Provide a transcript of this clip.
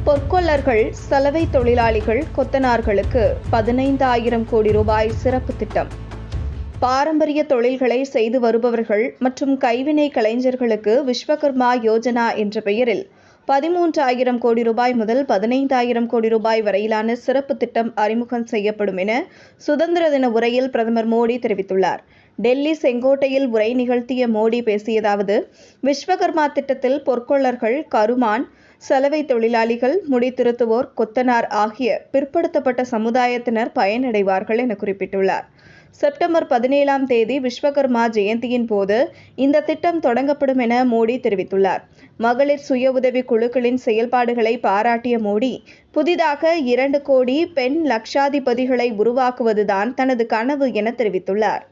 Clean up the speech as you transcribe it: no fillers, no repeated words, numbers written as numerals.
பொற்கொல்லர்கள், சலவை தொழிலாளிகள், கொத்தனார்களுக்கு 15,000 கோடி ரூபாய் சிறப்பு திட்டம். பாரம்பரிய தொழில்களை செய்து வருபவர்கள் மற்றும் கைவினை கலைஞர்களுக்கு விஸ்வகர்மா யோஜனா என்ற பெயரில் 13,000 கோடி ரூபாய் முதல் 15,000 கோடி ரூபாய் வரையிலான சிறப்பு திட்டம் அறிமுகம் செய்யப்படும் என சுதந்திர தின உரையில் பிரதமர் மோடி தெரிவித்துள்ளார். டெல்லி செங்கோட்டையில் உரை நிகழ்த்திய மோடி பேசியதாவது, விஸ்வகர்மா திட்டத்தில் பொற்கொல்லர்கள், கருமான், சலவை தொழிலாளிகள், முடித்திருத்துவோர், கொத்தனார் ஆகிய பிற்படுத்தப்பட்ட சமுதாயத்தினர் பயனடைவார்கள் என குறிப்பிட்டுள்ளார். செப்டம்பர் 17ஆம் தேதி விஸ்வகர்மா ஜெயந்தியின் போது இந்த திட்டம் தொடங்கப்படும் என மோடி தெரிவித்துள்ளார். மகளிர் சுய உதவி குழுக்களின் செயல்பாடுகளை பாராட்டிய மோடி, புதிதாக 2 கோடி பெண் லட்சாதிபதிகளை உருவாக்குவதுதான் தனது கனவு என தெரிவித்துள்ளார்.